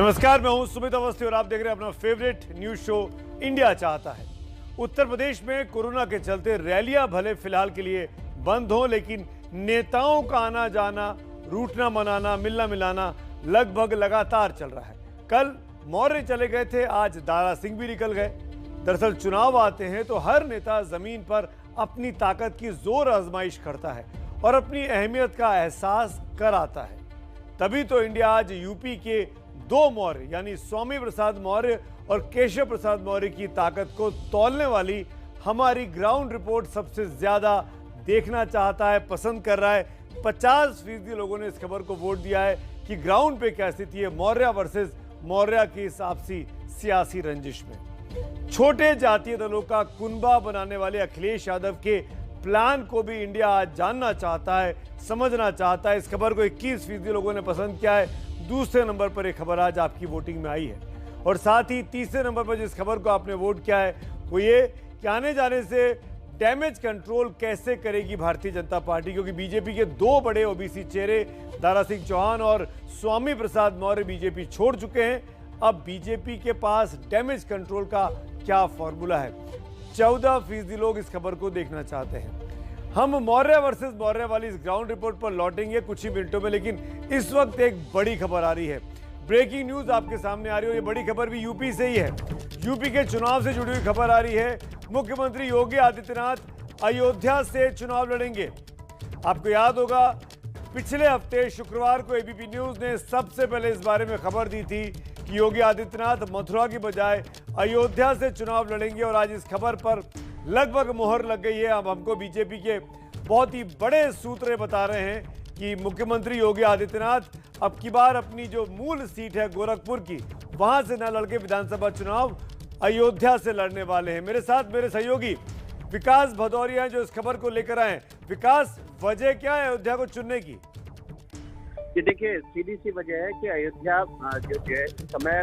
नमस्कार, मैं हूं सुमित अवस्थी और आप देख रहे हैं अपना फेवरेट न्यूज शो इंडिया चाहता है। उत्तर प्रदेश में कोरोना के चलते रैलियां भले फिलहाल के लिए बंद हो, लेकिन नेताओं का आना जाना, रूठना मनाना, मिलना मिलाना लगभग लगातार चल रहा है। कल मौर्य चले गए थे, आज दारा सिंह भी निकल गए। दरअसल चुनाव आते हैं तो हर नेता जमीन पर अपनी ताकत की जोर आजमाइश करता है और अपनी अहमियत का एहसास कराता है। तभी तो इंडिया आज यूपी के दो मौर्य यानी स्वामी प्रसाद मौर्य और केशव प्रसाद मौर्य की ताकत को तौलने वाली हमारी ग्राउंड रिपोर्ट सबसे ज्यादा देखना चाहता है, पसंद कर रहा है। 50% लोगों ने इस खबर को वोट दिया है कि ग्राउंड पे क्या स्थिति है मौर्य वर्सेस मौर्य की इस आपसी सियासी रंजिश में। छोटे जातीय दलों का कुनबा बनाने वाले अखिलेश यादव के प्लान को भी इंडिया आज जानना चाहता है, समझना चाहता है। इस खबर को 21% लोगों ने पसंद किया है। दूसरे नंबर पर एक खबर आज आपकी वोटिंग में आई है और साथ ही तीसरे नंबर पर जिस खबर को आपने वोट किया है वो ये कि आने जाने से डैमेज कंट्रोल कैसे करेगी भारतीय जनता पार्टी, क्योंकि बीजेपी के दो बड़े ओबीसी चेहरे दारा सिंह चौहान और स्वामी प्रसाद मौर्य बीजेपी छोड़ चुके हैं। अब बीजेपी के पास डैमेज कंट्रोल का क्या फॉर्मूला है? 14% लोग इस खबर को देखना चाहते हैं। हम मौर्य वर्सेस मौर्य वाली इस ग्राउंड रिपोर्ट पर लौटेंगे कुछ ही मिनटों में, लेकिन इस वक्त एक बड़ी खबर आ रही है। ब्रेकिंग न्यूज आपके सामने आ रही है और ये बड़ी खबर भी यूपी से ही है। यूपी के चुनाव से जुड़ी हुई खबर आ रही है। मुख्यमंत्री योगी आदित्यनाथ अयोध्या से चुनाव लड़ेंगे। आपको याद होगा पिछले हफ्ते शुक्रवार को एबीपी न्यूज ने सबसे पहले इस बारे में खबर दी थी कि योगी आदित्यनाथ मथुरा की बजाय अयोध्या से चुनाव लड़ेंगे और आज इस खबर पर लगभग मोहर लग गई है। अब हमको बीजेपी के बहुत ही बड़े सूत्र बता रहे हैं कि मुख्यमंत्री योगी आदित्यनाथ अब की बार अपनी जो मूल सीट है गोरखपुर की, वहां से न लड़के विधानसभा चुनाव अयोध्या से लड़ने वाले हैं। मेरे साथ मेरे सहयोगी विकास भदौरिया हैं जो इस खबर को लेकर आए। विकास, वजह क्या है अयोध्या को चुनने की? ये देखिए, सीधी सी वजह है कि अयोध्या जो है समय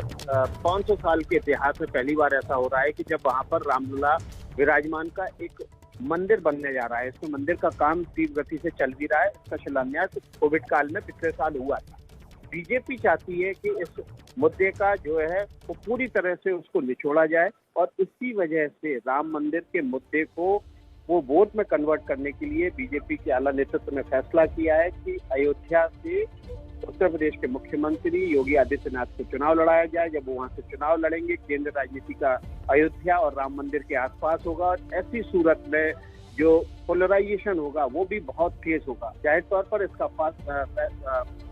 500 साल के इतिहास में पहली बार ऐसा हो रहा है कि जब वहां पर रामलला विराजमान का एक मंदिर बनने जा रहा है। इसमें मंदिर का काम तीव्र गति से चल भी रहा है। इसका शिलान्यास कोविड काल में पिछले साल हुआ था। बीजेपी चाहती है कि इस मुद्दे का जो है वो पूरी तरह से उसको निचोड़ा जाए और इसी वजह से राम मंदिर के मुद्दे को वो वोट में कन्वर्ट करने के लिए बीजेपी के आला नेतृत्व ने फैसला किया है कि अयोध्या से उत्तर प्रदेश के मुख्यमंत्री योगी आदित्यनाथ को चुनाव लड़ाया जाए। जब वो वहां से चुनाव लड़ेंगे, केंद्र राजनीति का अयोध्या और राम मंदिर के आसपास होगा और ऐसी सूरत में जो पोलराइजेशन होगा वो भी बहुत तेज होगा। जाहिर तौर पर इसका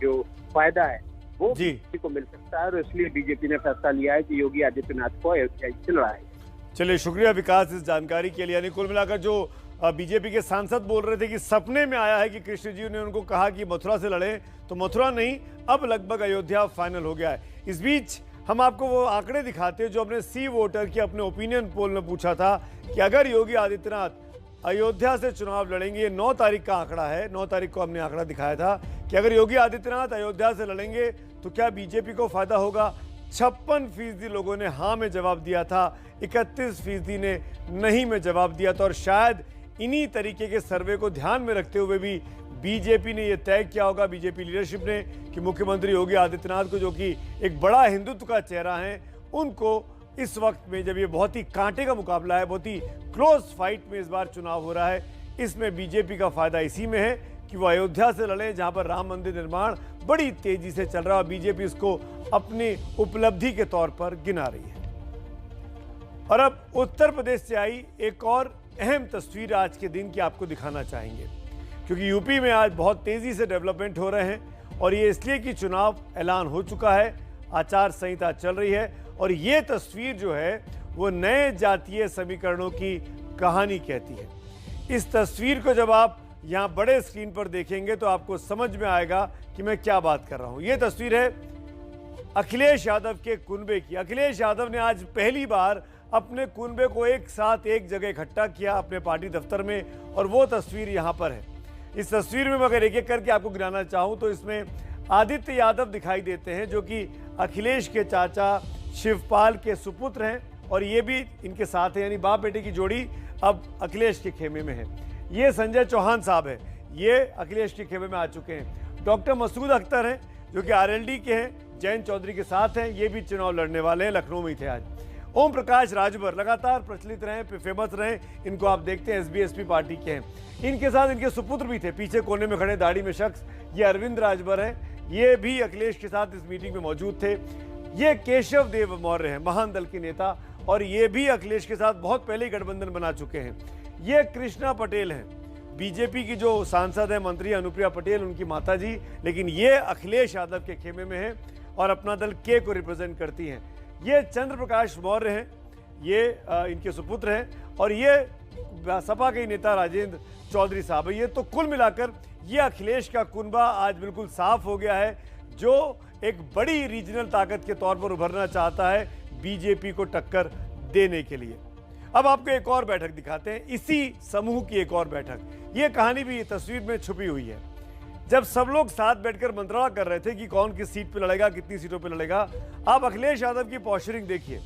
जो फायदा है वो बीजेपी को मिल सकता है और इसलिए बीजेपी ने फैसला लिया है कि योगी आदित्यनाथ को अयोध्या से लड़ाएगा। चलिए, शुक्रिया विकास इस जानकारी के लिए। यानी कुल मिलाकर जो बीजेपी के सांसद बोल रहे थे कि सपने में आया है कि कृष्ण जी ने उनको कहा कि मथुरा से लड़े, तो मथुरा नहीं, अब लगभग अयोध्या फाइनल हो गया है। इस बीच हम आपको वो आंकड़े दिखाते हैं जो अपने सी वोटर की अपने ओपिनियन पोल में पूछा था कि अगर योगी आदित्यनाथ अयोध्या से चुनाव लड़ेंगे, ये 9 तारीख का आंकड़ा है, 9 तारीख को हमने आंकड़ा दिखाया था कि अगर योगी आदित्यनाथ अयोध्या से लड़ेंगे तो क्या बीजेपी को फायदा होगा। 56% लोगों ने हाँ में जवाब दिया था, 31% ने नहीं में जवाब दिया था। और शायद इन्हीं तरीके के सर्वे को ध्यान में रखते हुए भी बीजेपी ने यह तय किया होगा, बीजेपी लीडरशिप ने, कि मुख्यमंत्री योगी आदित्यनाथ को, जो कि एक बड़ा हिंदुत्व का चेहरा है, उनको इस वक्त में जब ये बहुत ही कांटे का मुकाबला है, बहुत ही क्लोज फाइट में इस बार चुनाव हो रहा है, इसमें बीजेपी का फायदा इसी में है कि वो अयोध्या से लड़े जहां पर राम मंदिर निर्माण बड़ी तेजी से चल रहा है और बीजेपी इसको अपनी उपलब्धि के तौर पर गिना रही है। और अब उत्तर प्रदेश से आई एक और अहम तस्वीर आज के दिन की आपको दिखाना चाहेंगे, क्योंकि यूपी में आज बहुत तेजी से डेवलपमेंट हो रहे हैं और ये इसलिए कि चुनाव ऐलान हो चुका है, आचार संहिता चल रही है और ये तस्वीर जो है वो नए जातीय समीकरणों की कहानी कहती है। इस तस्वीर को जब आप यहाँ बड़े स्क्रीन पर देखेंगे तो आपको समझ में आएगा कि मैं क्या बात कर रहा हूँ। ये तस्वीर है अखिलेश यादव के कुनबे की। अखिलेश यादव ने आज पहली बार अपने कुनबे को एक साथ एक जगह इकट्ठा किया अपने पार्टी दफ्तर में और वो तस्वीर यहाँ पर है। इस तस्वीर में अगर एक एक करके आपको गिनाना चाहूँ तो इसमें आदित्य यादव दिखाई देते हैं जो कि अखिलेश के चाचा शिवपाल के सुपुत्र हैं और ये भी इनके साथ है, यानी बाप बेटे की जोड़ी अब अखिलेश के खेमे में है। ये संजय चौहान साहब है, ये अखिलेश के खेमे में आ चुके हैं। डॉक्टर मसूद अख्तर हैं जो कि आरएलडी के हैं, जयंत चौधरी के साथ हैं, ये भी चुनाव लड़ने वाले हैं, लखनऊ में ही थे आज। ओम प्रकाश राजभर लगातार प्रचलित रहे, फेमस रहे, इनको आप देखते हैं एसबीएसपी पार्टी के हैं। इनके साथ इनके सुपुत्र भी थे, पीछे कोने में खड़े दाढ़ी में शख्स, ये अरविंद राजभर हैं, ये भी अखिलेश के साथ इस मीटिंग में मौजूद थे। ये केशव देव मौर्य हैं, महान दल के नेता, और ये भी अखिलेश के साथ बहुत पहले ही गठबंधन बना चुके हैं। ये कृष्णा पटेल हैं, बीजेपी की जो सांसद है, मंत्री अनुप्रिया पटेल, उनकी माता जी, लेकिन ये अखिलेश यादव के खेमे में है और अपना दल के को रिप्रेजेंट करती हैं। ये चंद्र प्रकाश मौर्य हैं, ये इनके सुपुत्र हैं, और ये सपा के नेता राजेंद्र चौधरी साहब है। ये तो कुल मिलाकर ये अखिलेश का कुनबा आज बिल्कुल साफ हो गया है, जो एक बड़ी रीजनल ताकत के तौर पर उभरना चाहता है बीजेपी को टक्कर देने के लिए। अब आपको एक और बैठक दिखाते हैं, इसी समूह की एक और बैठक। ये कहानी भी तस्वीर में छुपी हुई है। जब सब लोग साथ बैठकर मंत्रणा कर रहे थे कि कौन किस सीट पे लड़ेगा, कितनी सीटों पे लड़ेगा, आप अखिलेश यादव की पोस्चरिंग देखिए।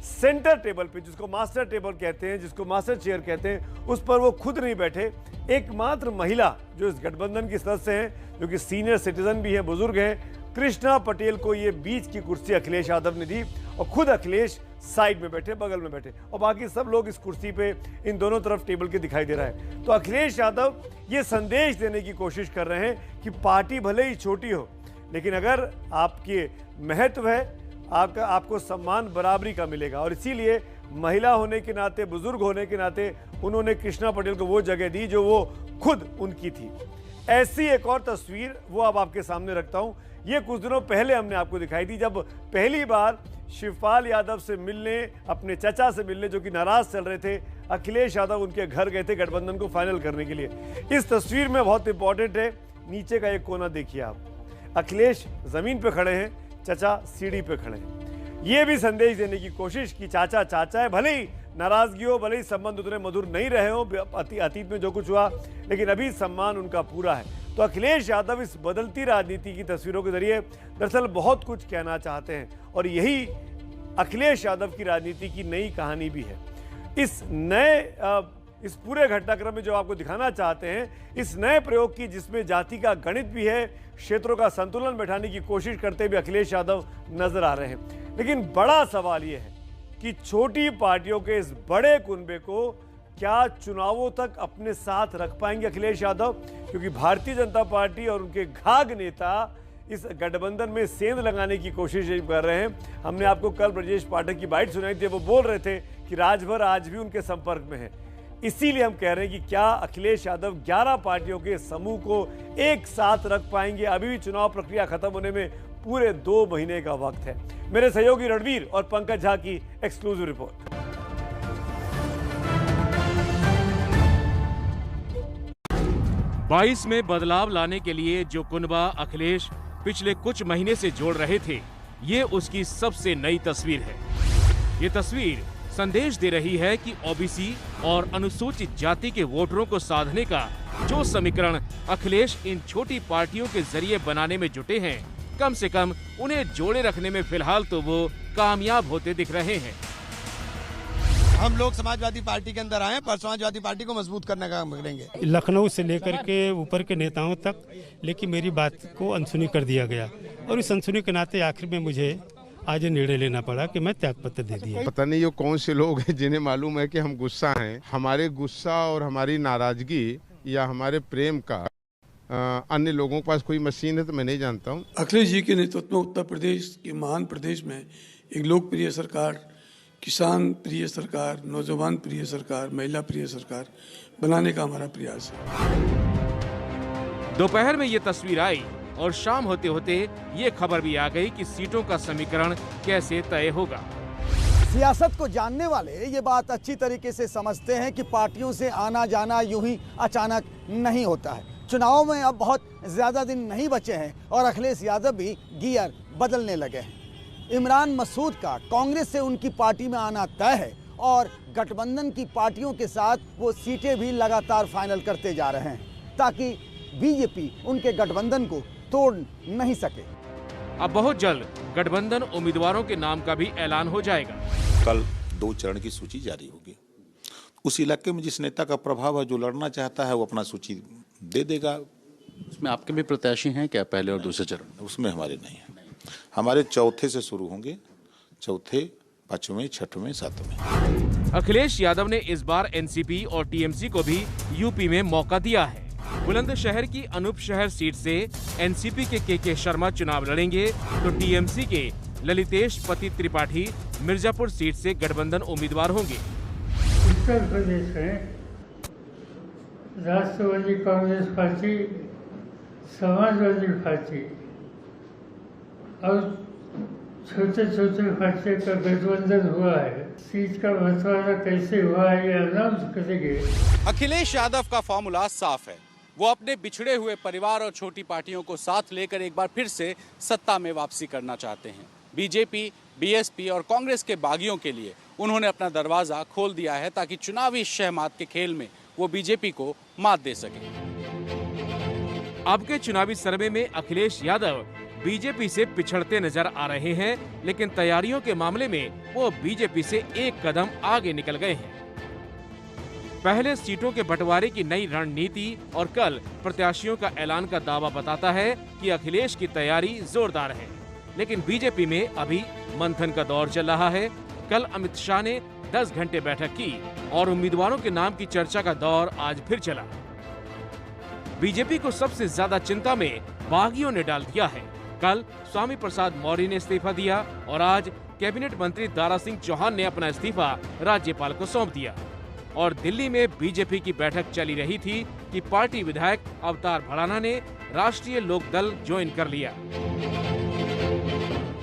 सेंटर टेबल पे, जिसको मास्टर टेबल कहते हैं, जिसको मास्टर चेयर कहते हैं, उस पर वो खुद नहीं बैठे। एकमात्र महिला जो इस गठबंधन की सदस्य हैं, जो कि सीनियर सिटीजन भी हैं, बुजुर्ग हैं, कृष्णा पटेल को ये बीच की कुर्सी अखिलेश यादव ने दी, और खुद अखिलेश साइड में बैठे, बगल में बैठे, और बाकी सब लोग इस कुर्सी पे इन दोनों तरफ टेबल के दिखाई दे रहा है। तो अखिलेश यादव ये संदेश देने की कोशिश कर रहे हैं कि पार्टी भले ही छोटी हो, लेकिन अगर आपके महत्व है, आपको सम्मान बराबरी का मिलेगा। और इसीलिए महिला होने के नाते, बुजुर्ग होने के नाते, उन्होंने कृष्णा पटेल को वो जगह दी जो वो खुद उनकी थी। ऐसी एक और तस्वीर वो अब आपके सामने रखता हूं। ये कुछ दिनों पहले हमने आपको दिखाई थी, जब पहली बार शिवपाल यादव से मिलने, अपने चचा से मिलने, जो कि नाराज चल रहे थे, अखिलेश यादव उनके घर गए थे गठबंधन को फाइनल करने के लिए। इस तस्वीर में बहुत इंपॉर्टेंट है, नीचे का एक कोना देखिए आप। अखिलेश जमीन पे खड़े हैं, चचा सीढ़ी पे खड़े हैं। ये भी संदेश देने की कोशिश कि चाचा चाचा है, भले ही नाराजगी हो, भले ही संबंध उतने मधुर नहीं रहे हो अतीत में जो कुछ हुआ, लेकिन अभी सम्मान उनका पूरा है। तो अखिलेश यादव इस बदलती राजनीति की तस्वीरों के जरिए दरअसल बहुत कुछ कहना चाहते हैं, और यही अखिलेश यादव की राजनीति की नई कहानी भी है। इस पूरे घटनाक्रम में जो आपको दिखाना चाहते हैं, इस नए प्रयोग की, जिसमें जाति का गणित भी है, क्षेत्रों का संतुलन बैठाने की कोशिश करते हुए अखिलेश यादव नजर आ रहे हैं। लेकिन बड़ा सवाल यह है कि छोटी पार्टियों के इस बड़े कुनबे को क्या चुनावों तक अपने साथ रख पाएंगे अखिलेश यादव, क्योंकि भारतीय जनता पार्टी और उनके घाघ नेता इस गठबंधन में सेंध लगाने की कोशिश कर रहे हैं। हमने आपको कल ब्रजेश पाठक की बाइट सुनाई थी, वो बोल रहे थे कि राजभर आज भी उनके संपर्क में है। इसीलिए हम कह रहे हैं कि क्या अखिलेश यादव 11 पार्टियों के समूह को एक साथ रख पाएंगे। अभी भी चुनाव प्रक्रिया खत्म होने में पूरे 2 महीने का वक्त है। मेरे सहयोगी रणवीर और पंकज झा की एक्सक्लूसिव रिपोर्ट। 22 में बदलाव लाने के लिए जो कुनबा अखिलेश पिछले कुछ महीने से जोड़ रहे थे, ये उसकी सबसे नई तस्वीर है। ये तस्वीर संदेश दे रही है कि ओबीसी और अनुसूचित जाति के वोटरों को साधने का जो समीकरण अखिलेश इन छोटी पार्टियों के जरिए बनाने में जुटे हैं, कम से कम उन्हें जोड़े रखने में फिलहाल तो वो कामयाब होते दिख रहे हैं। हम लोग समाजवादी पार्टी के अंदर आए पर समाजवादी पार्टी को मजबूत करने का काम करेंगे। लखनऊ से लेकर के ऊपर के नेताओं तक, लेकिन मेरी बात को अनसुनी कर दिया गया, और इस अनसुनी के नाते आखिर में मुझे आज निर्णय लेना पड़ा कि मैं त्यागपत्र दे दिया। पता नहीं ये कौन से लोग हैं जिन्हें मालूम है कि हम गुस्सा हैं। हमारे गुस्सा और हमारी नाराजगी या हमारे प्रेम का अन्य लोगों के पास कोई मशीन है तो मैं नहीं जानता हूँ। अखिलेश जी के नेतृत्व में उत्तर प्रदेश के महान प्रदेश में एक लोकप्रिय सरकार, किसान प्रिय सरकार, नौजवान प्रिय सरकार, महिला प्रिय सरकार बनाने का हमारा प्रयास है। दोपहर में ये तस्वीर आई और शाम होते होते ये खबर भी आ गई कि सीटों का समीकरण कैसे तय होगा। सियासत को जानने वाले ये बात अच्छी तरीके से समझते हैं कि पार्टियों से आना जाना यूं ही अचानक नहीं होता है। चुनाव में अब बहुत ज्यादा दिन नहीं बचे हैं और अखिलेश यादव भी गियर बदलने लगे हैं। इमरान मसूद का कांग्रेस से उनकी पार्टी में आना तय है और गठबंधन की पार्टियों के साथ वो सीटें भी लगातार फाइनल करते जा रहे हैं ताकि बीजेपी उनके गठबंधन को तोड़ नहीं सके। अब बहुत जल्द गठबंधन उम्मीदवारों के नाम का भी ऐलान हो जाएगा। कल 2 चरण की सूची जारी होगी। उस इलाके में जिस नेता का प्रभाव है, जो लड़ना चाहता है, वो अपना सूची दे देगा। उसमें आपके भी प्रत्याशी हैं क्या, पहले और दूसरे चरण? उसमें हमारे नहीं है। हमारे चौथे से शुरू होंगे, चौथे, पांचवें, छठवें, सातवें। अखिलेश यादव ने इस बार एनसीपी और टीएमसी को भी यूपी में मौका दिया है। बुलंदशहर की अनूप शहर सीट से एनसीपी के के शर्मा चुनाव लड़ेंगे, तो टीएमसी के ललितेश पति त्रिपाठी मिर्जापुर सीट से गठबंधन उम्मीदवार होंगे। उत्तर प्रदेश में राष्ट्रवादी कांग्रेस पार्टी, समाजवादी पार्टी और छोटे छोटे पार्टी का गठबंधन हुआ है। सीट का बंटवारा कैसे हुआ है ये अनाउंस करेंगे। अखिलेश यादव का फॉर्मूला साफ है। वो अपने बिछड़े हुए परिवार और छोटी पार्टियों को साथ लेकर एक बार फिर से सत्ता में वापसी करना चाहते हैं। बीजेपी, बीएसपी और कांग्रेस के बागियों के लिए उन्होंने अपना दरवाजा खोल दिया है ताकि चुनावी शहमात के खेल में वो बीजेपी को मात दे सके। अब के चुनावी सर्वे में अखिलेश यादव बीजेपी से पिछड़ते नजर आ रहे हैं, लेकिन तैयारियों के मामले में वो बीजेपी से एक कदम आगे निकल गए हैं। पहले सीटों के बंटवारे की नई रणनीति और कल प्रत्याशियों का ऐलान का दावा बताता है कि अखिलेश की तैयारी जोरदार है, लेकिन बीजेपी में अभी मंथन का दौर चल रहा है। कल अमित शाह ने 10 घंटे बैठक की और उम्मीदवारों के नाम की चर्चा का दौर आज फिर चला। बीजेपी को सबसे ज्यादा चिंता में बागियों ने डाल दिया है। कल स्वामी प्रसाद मौर्य ने इस्तीफा दिया और आज कैबिनेट मंत्री दारा सिंह चौहान ने अपना इस्तीफा राज्यपाल को सौंप दिया। और दिल्ली में बीजेपी की बैठक चली रही थी कि पार्टी विधायक अवतार भड़ाना ने राष्ट्रीय लोकदल ज्वाइन कर लिया।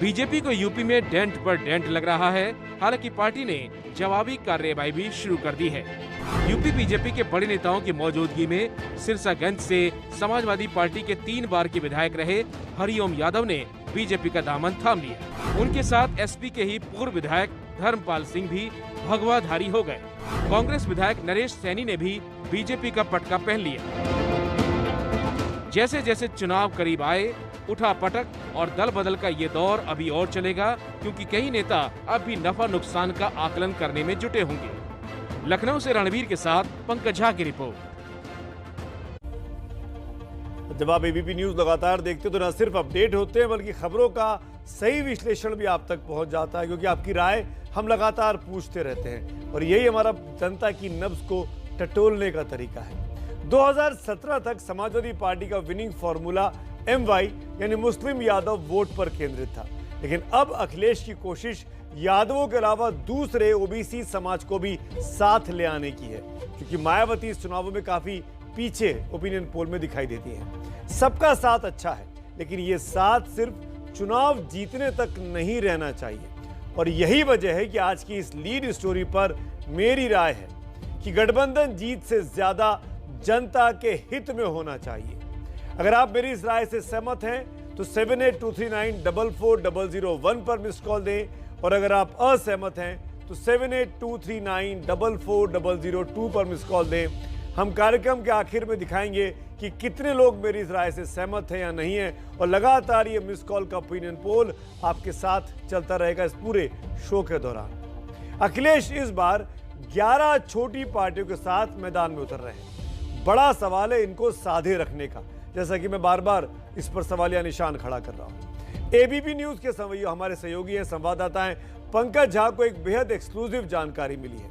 बीजेपी को यूपी में डेंट पर डेंट लग रहा है। हालांकि पार्टी ने जवाबी कार्रवाई भी शुरू कर दी है। यूपी बीजेपी के बड़े नेताओं की मौजूदगी में सिरसागंज से समाजवादी पार्टी के 3 बार के विधायक रहे हरिओम यादव ने बीजेपी का दामन थाम लिया। उनके साथ एसपी के ही पूर्व विधायक धर्मपाल सिंह भी भगवाधारी हो गए। कांग्रेस विधायक नरेश सैनी ने भी बीजेपी का पटका पहन लिया। जैसे जैसे चुनाव करीब आए, उठा पटक और दल बदल का ये दौर अभी और चलेगा, क्योंकि कई नेता अब भी नफा नुकसान का आकलन करने में जुटे होंगे। लखनऊ से रणवीर के साथ पंकज झा की रिपोर्ट। जब आप एबीपी न्यूज लगातार देखते तो न सिर्फ अपडेट होते हैं, बल्कि खबरों का सही विश्लेषण भी आप तक पहुंच जाता है, क्योंकि आपकी राय हम लगातार पूछते रहते हैं और यही हमारा जनता की नब्ज को टटोलने का तरीका है। 2017 तक समाजवादी पार्टी का विनिंग फॉर्मूला MY यानी मुस्लिम यादव वोट पर केंद्रित था, लेकिन अब अखिलेश की कोशिश यादवों के अलावा दूसरे ओबीसी समाज को भी साथ ले आने की है, क्योंकि मायावती इस चुनावों में काफी पीछे ओपिनियन पोल में दिखाई देती है। सबका साथ अच्छा है, लेकिन ये साथ सिर्फ चुनाव जीतने तक नहीं रहना चाहिए और यही वजह है कि आज की इस लीड स्टोरी पर मेरी राय है कि गठबंधन जीत से ज्यादा जनता के हित में होना चाहिए। अगर आप मेरी इस राय से सहमत हैं तो 7823944001 पर मिस कॉल दें और अगर आप असहमत हैं तो 7823944002 पर मिस कॉल दें। हम कार्यक्रम के आखिर में दिखाएंगे कि कितने लोग मेरी इस राय से सहमत हैं या नहीं है और लगातार ये मिस कॉल का ओपिनियन पोल आपके साथ चलता रहेगा इस पूरे शो के दौरान। अखिलेश इस बार 11 छोटी पार्टियों के साथ मैदान में उतर रहे हैं। बड़ा सवाल है इनको साधे रखने का, जैसा कि मैं बार बार इस पर सवालिया निशान खड़ा कर रहा हूं। एबीपी न्यूज के हमारे सहयोगी हैं, संवाददाता हैं पंकज झा को एक बेहद एक्सक्लूसिव जानकारी मिली है,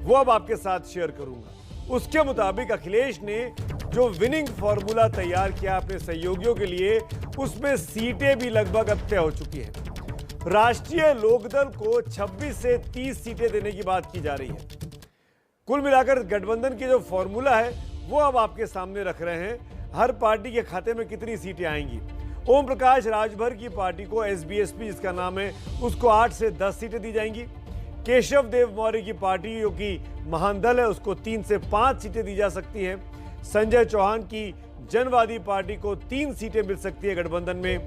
वो अब आपके साथ शेयर करूंगा। उसके मुताबिक अखिलेश ने जो विनिंग फॉर्मूला तैयार किया अपने सहयोगियों के लिए, उसमें सीटें भी लगभग अब तय हो चुकी हैं। राष्ट्रीय लोकदल को 26 से 30 सीटें देने की बात की जा रही है। कुल मिलाकर गठबंधन की जो फॉर्मूला है वो अब आपके सामने रख रहे हैं। हर पार्टी के खाते में कितनी सीटें आएंगी। ओम प्रकाश राजभर की पार्टी को SBSP जिसका नाम है, उसको 8 से 10 सीटें दी जाएंगी। केशव देव मौर्य की पार्टी जो कि महान दल है, उसको 3 से 5 सीटें दी जा सकती हैं। संजय चौहान की जनवादी पार्टी को 3 सीटें मिल सकती है गठबंधन में।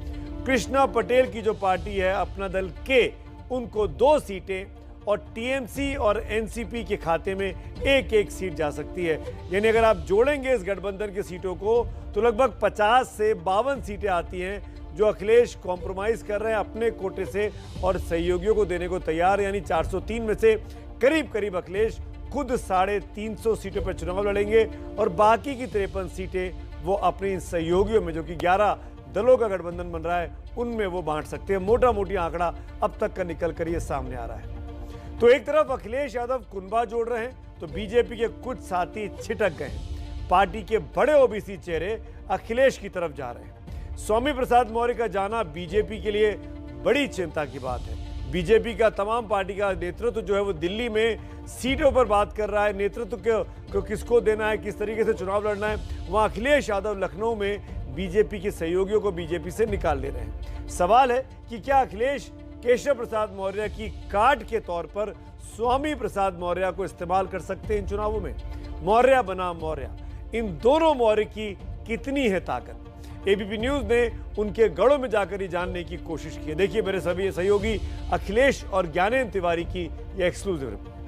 कृष्णा पटेल की जो पार्टी है अपना दल के, उनको 2 सीटें और TMC और NCP के खाते में 1-1 सीट जा सकती है। यानी अगर आप जोड़ेंगे इस गठबंधन की सीटों को तो लगभग 50 से 52 सीटें आती हैं, जो अखिलेश कॉम्प्रोमाइज कर रहे हैं अपने कोटे से और सहयोगियों को देने को तैयार। यानी 403 में से करीब करीब अखिलेश खुद 350 सीटों पर चुनाव लड़ेंगे और बाकी की 53 सीटें वो अपनी सहयोगियों में, जो कि 11 दलों का गठबंधन बन रहा है, उनमें वो बांट सकते हैं। मोटा मोटी आंकड़ा अब तक का निकल कर ये सामने आ रहा है। तो एक तरफ अखिलेश यादव कुनबा जोड़ रहे हैं, तो बीजेपी के कुछ साथी छिटक गए हैं। पार्टी के बड़े ओबीसी चेहरे अखिलेश की तरफ जा रहे हैं। स्वामी प्रसाद मौर्य का जाना बीजेपी के लिए बड़ी चिंता की बात है। बीजेपी का तमाम पार्टी का नेतृत्व जो है वो दिल्ली में सीटों पर बात कर रहा है, नेतृत्व को किसको देना है, किस तरीके से चुनाव लड़ना है। वहाँ अखिलेश यादव लखनऊ में बीजेपी के सहयोगियों को बीजेपी से निकाल ले रहे हैं। सवाल है कि क्या अखिलेश केशव प्रसाद मौर्य की कार्ड के तौर पर स्वामी प्रसाद मौर्य को इस्तेमाल कर सकते हैं इन चुनावों में। मौर्य बनाम मौर्य, इन दोनों मौर्य की कितनी है ताकत। एबीपी न्यूज ने उनके गढ़ों में जाकर ही जानने की कोशिश की है। देखिए मेरे सभी सहयोगी अखिलेश और ज्ञानेंद्र तिवारी की यह एक्सक्लूसिव रिपोर्ट।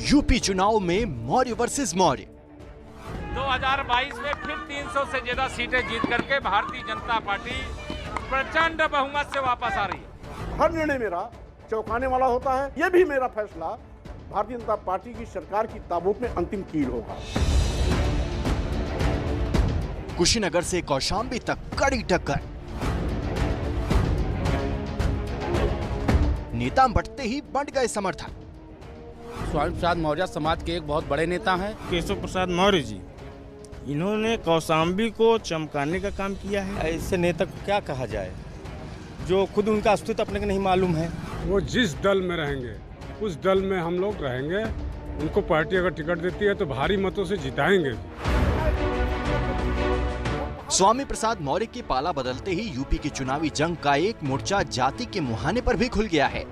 यूपी चुनाव में मौर्य वर्सेस मौर्य। 2022 में फिर 300 से ज्यादा सीटें जीत करके भारतीय जनता पार्टी प्रचंड बहुमत से वापस आ रही है। हर निर्णय मेरा चौंकाने वाला होता है। यह भी मेरा फैसला भारतीय जनता पार्टी की सरकार की ताबूत में अंतिम कील होगा। कुशीनगर से कौशाम्बी तक कड़ी टक्कर। नेता बढ़ते ही बढ़ गए समर्थक। स्वामी प्रसाद मौर्य समाज के एक बहुत बड़े नेता हैं। केशव प्रसाद मौर्य जी, इन्होंने कौशाम्बी को चमकाने का काम किया है। ऐसे नेता को क्या कहा जाए जो खुद उनका अस्तित्व अपने को नहीं मालूम है। वो जिस दल में रहेंगे उस दल में हम लोग रहेंगे। उनको पार्टी अगर टिकट देती है तो भारी मतों से जिताएंगे। स्वामी प्रसाद मौर्य के पाला बदलते ही यूपी की चुनावी जंग का एक मोर्चा जाति के मुहाने पर भी खुल गया है,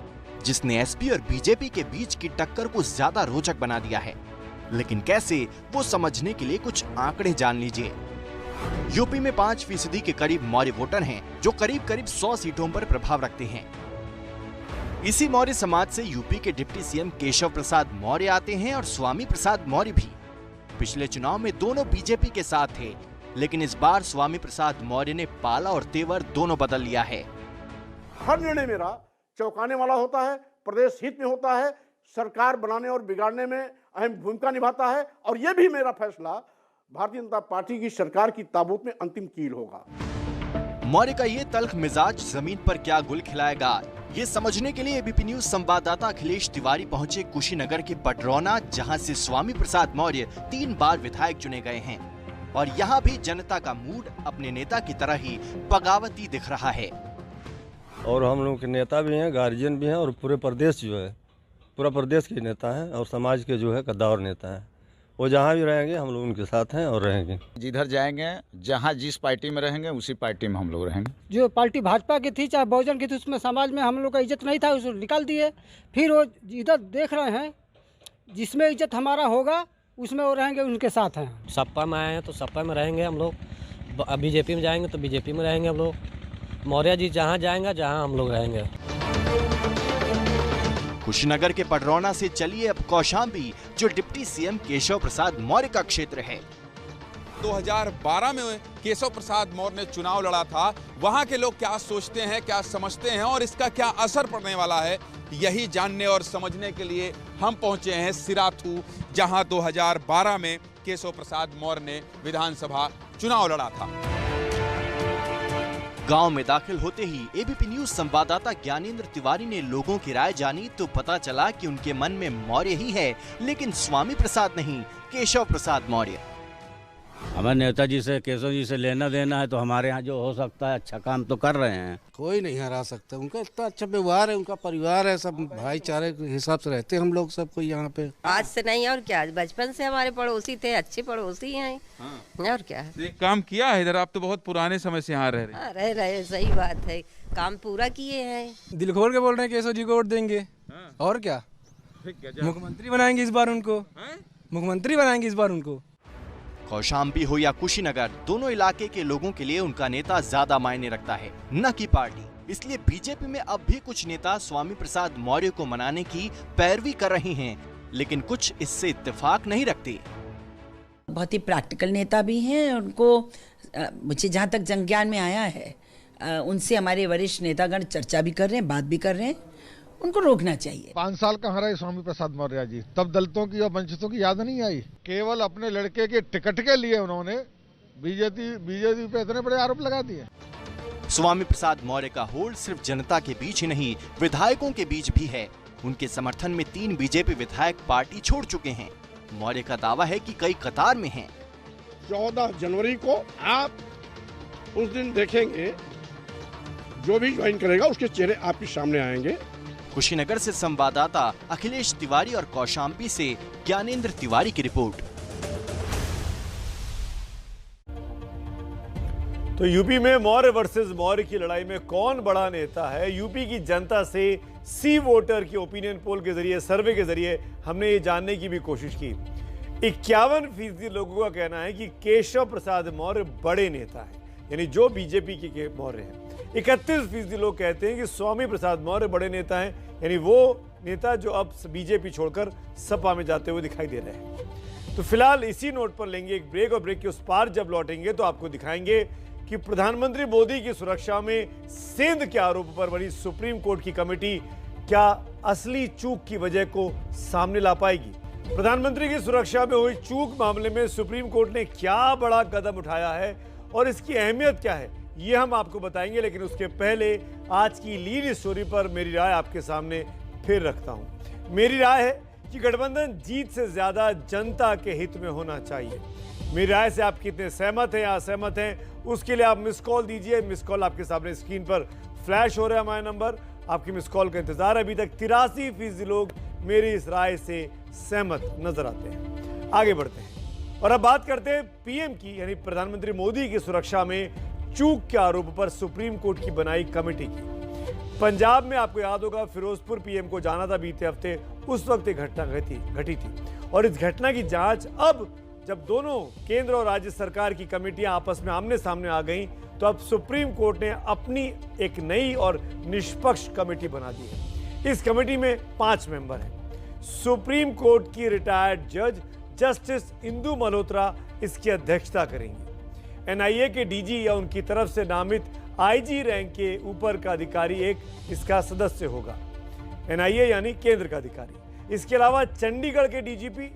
जिसने एसपी और बीजेपी के बीच की टक्कर को ज्यादा रोचक बना दिया है। लेकिन कैसे, वो समझने के लिए कुछ आंकड़े जान लीजिए। यूपी में 5% के करीब मौर्य वोटर हैं, जो करीब 100 सीटों पर प्रभाव रखते हैं। इसी मौर्य समाज से यूपी के डिप्टी सीएम केशव प्रसाद मौर्य आते हैं और स्वामी प्रसाद मौर्य भी। पिछले चुनाव में दोनों बीजेपी के साथ थे, लेकिन इस बार स्वामी प्रसाद मौर्य ने पाला और तेवर दोनों बदल लिया है। हर निर्णय मेरा चौंकाने वाला होता है, प्रदेश हित में होता है, सरकार बनाने और बिगाड़ने में अहम भूमिका निभाता है, और यह भी मेरा फैसला भारतीय जनता पार्टी की सरकार की ताबूत में अंतिम कील होगा। मौर्य का ये तल्ख मिजाज जमीन पर क्या गुल खिलाएगा, ये समझने के लिए एबीपी न्यूज संवाददाता अखिलेश तिवारी पहुंचे कुशीनगर के पडरौना, जहां से स्वामी प्रसाद मौर्य 3 बार विधायक चुने गए हैं। और यहाँ भी जनता का मूड अपने नेता की तरह ही बगावती दिख रहा है। और हम लोग के नेता भी हैं, गार्जियन भी हैं, और पूरे प्रदेश जो है, पूरा प्रदेश के नेता हैं और समाज के जो है कद्दावर नेता हैं। वो जहाँ भी रहेंगे हम लोग उनके साथ हैं और रहेंगे। जिधर जाएंगे, जहाँ जिस पार्टी में रहेंगे उसी पार्टी में हम लोग रहेंगे। जो पार्टी भाजपा की थी चाहे बहुजन की थी, उसमें समाज में हम लोग का इज्जत नहीं था, उसको निकाल दिए। फिर वो इधर देख रहे हैं, जिसमें इज्जत हमारा होगा उसमें वो रहेंगे, उनके साथ हैं। सपा में आए हैं तो सपा में रहेंगे हम लोग, बीजेपी में जाएंगे तो बीजेपी में रहेंगे हम लोग। मौर्य जी जहाँ जाएंगे जहाँ हम लोग रहेंगे। कुशीनगर के पडरौना से चलिए अब कौशाम्बी, जो डिप्टी सीएम केशव प्रसाद मौर्य का क्षेत्र है। 2012 में केशव प्रसाद मौर्य ने चुनाव लड़ा था, वहां के लोग क्या सोचते हैं, क्या समझते हैं और इसका क्या असर पड़ने वाला है, यही जानने और समझने के लिए हम पहुंचे हैं सिराथू, जहां 2012 में केशव प्रसाद मौर्य ने विधानसभा चुनाव लड़ा था। गांव में दाखिल होते ही एबीपी न्यूज संवाददाता ज्ञानेंद्र तिवारी ने लोगों की राय जानी तो पता चला कि उनके मन में मौर्य ही है, लेकिन स्वामी प्रसाद नहीं, केशव प्रसाद मौर्य। हमारे नेताजी से, केशव जी से लेना देना है, तो हमारे यहाँ जो हो सकता है अच्छा काम तो कर रहे हैं। कोई नहीं हरा सकता, उनका इतना अच्छा व्यवहार है, उनका परिवार है, सब भाईचारे के हिसाब से रहते हैं हम लोग सब कोई यहाँ पे। आज से नहीं और क्या, बचपन से हमारे पड़ोसी थे, अच्छे पड़ोसी हैं। और क्या एक काम किया है इधर, आप तो बहुत पुराने समय से यहाँ रह रहे, सही बात है, काम पूरा किए हैं। दिल खोल के बोल रहे हैं केशव जी को वोट देंगे। और क्या, मुख्यमंत्री बनाएंगे इस बार उनको, मुख्यमंत्री बनाएंगे इस बार उनको। कौशाम्बी हो या कुशीनगर, दोनों इलाके के लोगों के लिए उनका नेता ज्यादा मायने रखता है, न कि पार्टी। इसलिए बीजेपी में अब भी कुछ नेता स्वामी प्रसाद मौर्य को मनाने की पैरवी कर रहे हैं, लेकिन कुछ इससे इत्तेफाक नहीं रखते। बहुत ही प्रैक्टिकल नेता भी हैं। उनको मुझे जहाँ तक जनज्ञान में आया है, उनसे हमारे वरिष्ठ नेतागण चर्चा भी कर रहे हैं, बात भी कर रहे हैं। उनको रोकना चाहिए। 5 साल कहाँ रहे स्वामी प्रसाद मौर्य जी, तब दलितों की और वंचितों की याद नहीं आई। केवल अपने लड़के के टिकट के लिए उन्होंने बीजेपी पे इतने बड़े आरोप लगा दिए। स्वामी प्रसाद मौर्य का होल्ड सिर्फ जनता के बीच ही नहीं, विधायकों के बीच भी है। उनके समर्थन में 3 बीजेपी विधायक पार्टी छोड़ चुके हैं। मौर्य का दावा है कि कई कतार में हैं। 14 जनवरी को आप उस दिन देखेंगे, जो भी ज्वाइन करेगा उसके चेहरे आपके सामने आएंगे। कुशीनगर से संवाददाता अखिलेश तिवारी और कौशाम्बी से ज्ञानेंद्र तिवारी की रिपोर्ट। तो यूपी में मौर्य वर्सेस मौर्य की लड़ाई में कौन बड़ा नेता है, यूपी की जनता से सी वोटर की ओपिनियन पोल के जरिए, सर्वे के जरिए हमने ये जानने की भी कोशिश की। 51% लोगों का कहना है कि केशव प्रसाद मौर्य बड़े नेता हैं, यानी जो बीजेपी के मौर्य हैं। 31% लोग कहते हैं कि स्वामी प्रसाद मौर्य बड़े नेता हैं, यानी वो नेता जो अब बीजेपी छोड़कर सपा में जाते हुए दिखाई दे रहे हैं। तो फिलहाल इसी नोट पर लेंगे एक ब्रेक, और ब्रेक के उस पार जब लौटेंगे तो आपको दिखाएंगे कि प्रधानमंत्री मोदी की सुरक्षा में सेंध के आरोप पर बनी सुप्रीम कोर्ट की कमेटी क्या असली चूक की वजह को सामने ला पाएगी। प्रधानमंत्री की सुरक्षा में हुई चूक मामले में सुप्रीम कोर्ट ने क्या बड़ा कदम उठाया है और इसकी अहमियत क्या है, ये हम आपको बताएंगे। लेकिन उसके पहले आज की लीड स्टोरी पर मेरी राय आपके सामने फिर रखता हूं। मेरी राय है कि गठबंधन जीत से ज्यादा जनता के हित में होना चाहिए। मेरी राय से आप कितने सहमत हैं या असहमत हैं, उसके लिए आप मिस कॉल दीजिए। मिस कॉल आपके सामने स्क्रीन पर फ्लैश हो रहा है हमारा नंबर, आपकी मिस कॉल का इंतजार। अभी तक 83% लोग मेरी इस राय से सहमत नजर आते हैं। आगे बढ़ते हैं और अब बात करते हैं पीएम की, यानी प्रधानमंत्री मोदी की सुरक्षा में चूक के आरोप पर सुप्रीम कोर्ट की बनाई कमेटी की। पंजाब में आपको याद होगा, फिरोजपुर पीएम को जाना था बीते हफ्ते, उस वक्त एक घटना घटी थी और इस घटना की जांच अब जब दोनों केंद्र और राज्य सरकार की कमेटियां आपस में आमने सामने आ गईं, तो अब सुप्रीम कोर्ट ने अपनी एक नई और निष्पक्ष कमेटी बना दी है। इस कमेटी में 5 मेंबर हैं। सुप्रीम कोर्ट की रिटायर्ड जज जस्टिस इंदु मल्होत्रा इसकी अध्यक्षता करेंगी। एनआईए के डीजी या उनकी तरफ से नामित आईजी रैंक के ऊपर का अधिकारी एक इसका सदस्य होगा, एनआईए यानी केंद्र का अधिकारी। इसके अलावा चंडीगढ़ के डीजीपी,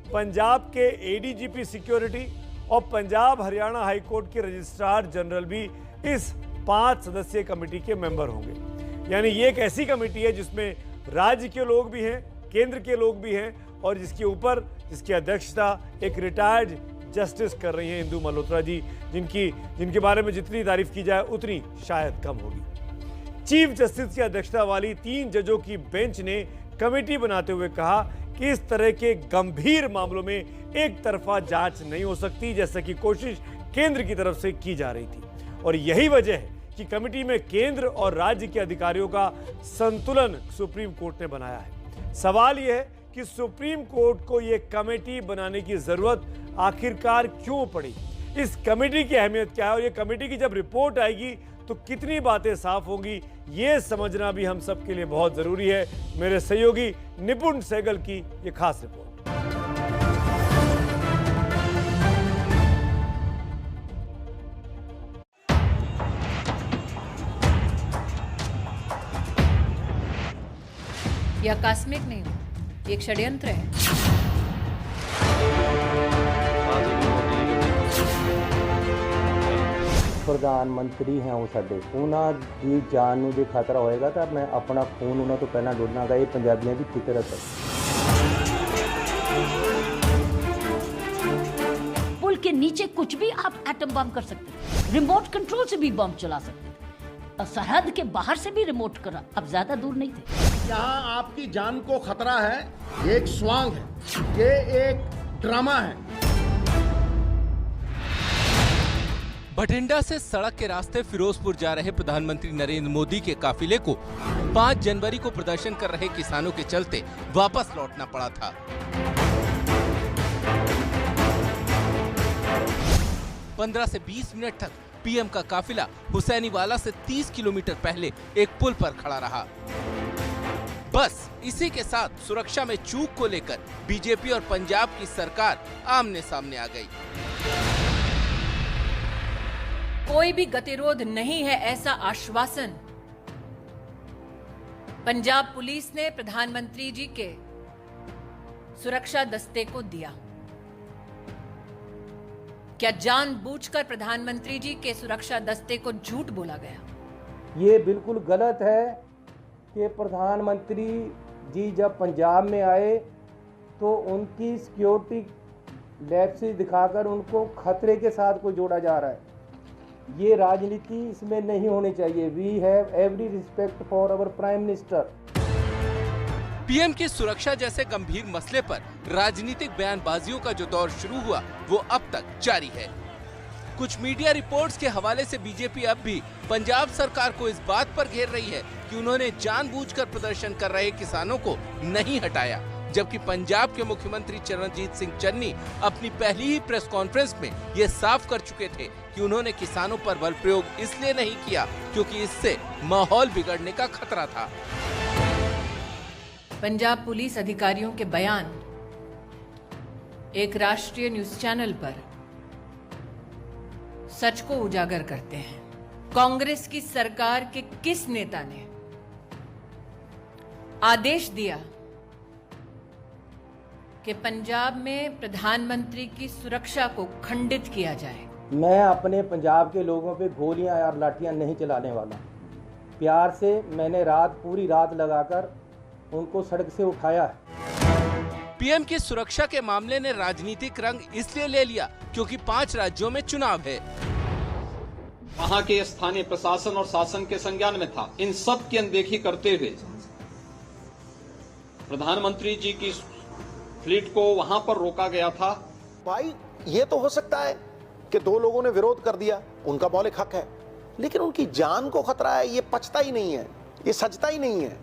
पंजाब के एडीजीपी सिक्योरिटी और पंजाब हरियाणा हाईकोर्ट के रजिस्ट्रार जनरल भी इस 5 सदस्यीय कमेटी के मेंबर होंगे। यानी ये एक ऐसी कमेटी है जिसमें राज्य के लोग भी हैं, केंद्र के लोग भी हैं और जिसके ऊपर जिसकी अध्यक्षता एक रिटायर्ड जस्टिस कर रही हैं इंदु मल्होत्रा जी, जिनके बारे में जितनी तारीफ की जाए उतनी शायद कम होगी। चीफ जस्टिस की अध्यक्षता वाली 3 जजों की बेंच ने कमेटी बनाते हुए कहा कि इस तरह के गंभीर मामलों में एक तरफा जांच नहीं हो सकती, जैसा कि कोशिश केंद्र की तरफ से की जा रही थी। और यही वजह है कि कमेटी में केंद्र और राज्य के अधिकारियों का संतुलन सुप्रीम कोर्ट ने बनाया है। सवाल यह है कि सुप्रीम कोर्ट को यह कमेटी बनाने की जरूरत आखिरकार क्यों पड़ी, इस कमेटी की अहमियत क्या है और ये कमेटी की जब रिपोर्ट आएगी तो कितनी बातें साफ होंगी, ये समझना भी हम सबके लिए बहुत जरूरी है। मेरे सहयोगी निपुण सहगल की ये खास रिपोर्ट। यह आकस्मिक नहीं, ये एक षड्यंत्र है। प्रधानमंत्री हैं वो साडे, उन्हां दी जान नूं जे खतरा होएगा तो मैं अपना खून उन्हां तो पहला डोलांगा। ये पंजाबियों की फितरत है। पुल के नीचे कुछ भी आप एटम बम कर सकते हैं, रिमोट कंट्रोल से भी बम चला सकते हैं, सरहद के बाहर से भी रिमोट करा, अब ज्यादा दूर नहीं थे। यहाँ आपकी जान को खतरा है, ये एक स्वांग है, ये एक ड्रामा है। बठिंडा से सड़क के रास्ते फिरोजपुर जा रहे प्रधानमंत्री नरेंद्र मोदी के काफिले को 5 जनवरी को प्रदर्शन कर रहे किसानों के चलते वापस लौटना पड़ा था। 15 से 20 मिनट तक पीएम का काफिला हुसैनीवाला से 30 किलोमीटर पहले एक पुल पर खड़ा रहा। बस इसी के साथ सुरक्षा में चूक को लेकर बीजेपी और पंजाब की सरकार आमने सामने आ गई। कोई भी गतिरोध नहीं है, ऐसा आश्वासन पंजाब पुलिस ने प्रधानमंत्री जी के सुरक्षा दस्ते को दिया। क्या जानबूझकर प्रधानमंत्री जी के सुरक्षा दस्ते को झूठ बोला गया? ये बिल्कुल गलत है कि प्रधानमंत्री जी जब पंजाब में आए तो उनकी सिक्योरिटी लैप्सेस दिखाकर उनको खतरे के साथ को जोड़ा जा रहा है। ये राजनीति इसमें नहीं होनी चाहिए। We have every respect for our prime minister. PM की सुरक्षा जैसे गंभीर मसले पर राजनीतिक बयानबाजियों का जो दौर शुरू हुआ वो अब तक जारी है। कुछ मीडिया रिपोर्ट्स के हवाले से बीजेपी अब भी पंजाब सरकार को इस बात पर घेर रही है कि उन्होंने जानबूझकर प्रदर्शन कर रहे किसानों को नहीं हटाया, जबकि पंजाब के मुख्यमंत्री चरणजीत सिंह चन्नी अपनी पहली ही प्रेस कॉन्फ्रेंस में ये साफ कर चुके थे कि उन्होंने किसानों पर बल प्रयोग इसलिए नहीं किया क्योंकि इससे माहौल बिगड़ने का खतरा था। पंजाब पुलिस अधिकारियों के बयान एक राष्ट्रीय न्यूज चैनल पर सच को उजागर करते हैं। कांग्रेस की सरकार के किस नेता ने आदेश दिया कि पंजाब में प्रधानमंत्री की सुरक्षा को खंडित किया जाए? मैं अपने पंजाब के लोगों पे गोलियां और लाठियां नहीं चलाने वाला। प्यार से मैंने पूरी रात लगाकर उनको सड़क से उठाया है। पीएम की सुरक्षा के मामले ने राजनीतिक रंग इसलिए ले लिया क्योंकि 5 राज्यों में चुनाव है। वहां के स्थानीय प्रशासन और शासन के संज्ञान में था। इन सब की अनदेखी करते हुए प्रधानमंत्री जी की फ्लीट को वहां पर रोका गया था। भाई ये तो हो सकता है कि 2 लोगों ने विरोध कर दिया, उनका मौलिक हक है, लेकिन उनकी जान को खतरा है, ये पचता ही नहीं है, ये सचता ही नहीं है।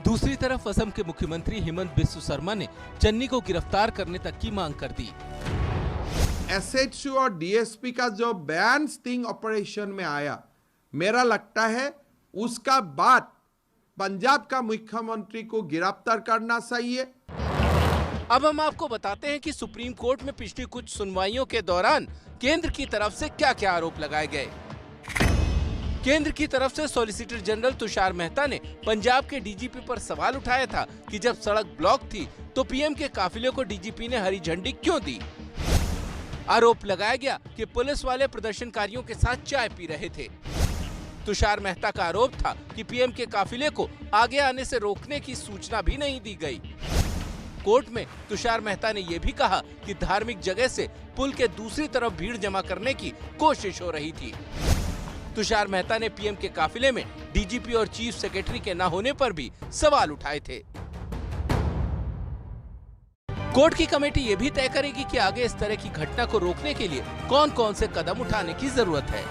दूसरी तरफ असम के मुख्यमंत्री हेमंत बिस्व शर्मा ने चन्नी को गिरफ्तार करने तक की मांग कर दी। एसएचओ और डीएसपी का जो बयान स्टिंग ऑपरेशन में आया, मेरा लगता है उसका बाद पंजाब का मुख्यमंत्री को गिरफ्तार करना सही है। अब हम आपको बताते हैं कि सुप्रीम कोर्ट में पिछली कुछ सुनवाइयों के दौरान केंद्र की तरफ से क्या-क्या आरोप लगाए गए। केंद्र की तरफ से सॉलिसिटर जनरल तुषार मेहता ने पंजाब के डीजीपी पर सवाल उठाया था कि जब सड़क ब्लॉक थी तो पीएम के काफिले को डीजीपी ने हरी झंडी क्यों दी। आरोप लगाया गया कि पुलिस वाले प्रदर्शनकारियों के साथ चाय पी रहे थे। तुषार मेहता का आरोप था कि पीएम के काफिले को आगे आने से रोकने की सूचना भी नहीं दी गई। कोर्ट में तुषार मेहता ने यह भी कहा कि धार्मिक जगह से पुल के दूसरी तरफ भीड़ जमा करने की कोशिश हो रही थी। तुषार मेहता ने पीएम के काफिले में डीजीपी और चीफ सेक्रेटरी के न होने पर भी सवाल उठाए थे। कोर्ट की कमेटी ये भी तय करेगी कि आगे इस तरह की घटना को रोकने के लिए कौन कौन से कदम उठाने की जरूरत है।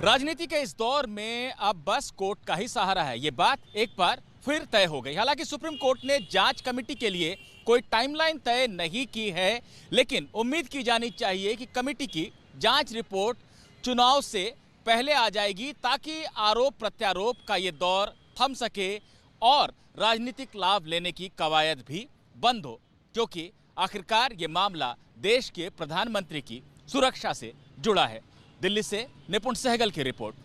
राजनीति के इस दौर में अब बस कोर्ट का ही सहारा है, ये बात एक बार फिर तय हो गई। हालांकि सुप्रीम कोर्ट ने जांच कमेटी के लिए कोई टाइमलाइन तय नहीं की है, लेकिन उम्मीद की जानी चाहिए कि कमेटी की जांच रिपोर्ट चुनाव से पहले आ जाएगी ताकि आरोप प्रत्यारोप का ये दौर थम सके और राजनीतिक लाभ लेने की कवायद भी बंद हो, क्योंकि आखिरकार ये मामला देश के प्रधानमंत्री की सुरक्षा से जुड़ा है। दिल्ली से निपुण सहगल की रिपोर्ट।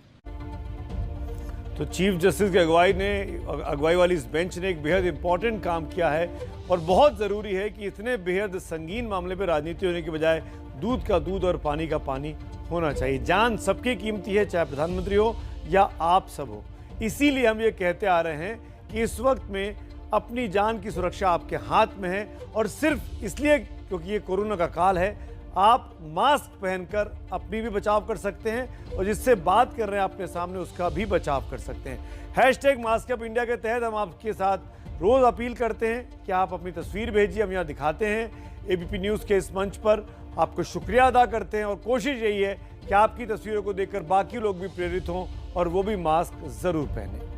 तो चीफ जस्टिस की अगुवाई वाली इस बेंच ने एक बेहद इंपॉर्टेंट काम किया है और बहुत ज़रूरी है कि इतने बेहद संगीन मामले पर राजनीति होने के बजाय दूध का दूध और पानी का पानी होना चाहिए। जान सबकी कीमती है, चाहे प्रधानमंत्री हो या आप सब हो। इसीलिए हम ये कहते आ रहे हैं कि इस वक्त में अपनी जान की सुरक्षा आपके हाथ में है और सिर्फ इसलिए क्योंकि ये कोरोना का काल है, आप मास्क पहनकर अपनी भी बचाव कर सकते हैं और जिससे बात कर रहे हैं आपके सामने उसका भी बचाव कर सकते हैं। #मास्कअपइंडिया के तहत हम आपके साथ रोज अपील करते हैं कि आप अपनी तस्वीर भेजिए, हम यहाँ दिखाते हैं एबीपी न्यूज़ के इस मंच पर। आपको शुक्रिया अदा करते हैं और कोशिश यही है कि आपकी तस्वीरों को देखकर बाकी लोग भी प्रेरित हों और वो भी मास्क जरूर पहने।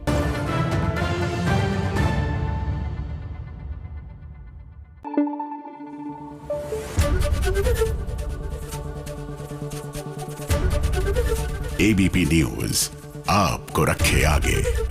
एबीपी न्यूज़ आपको रखे आगे।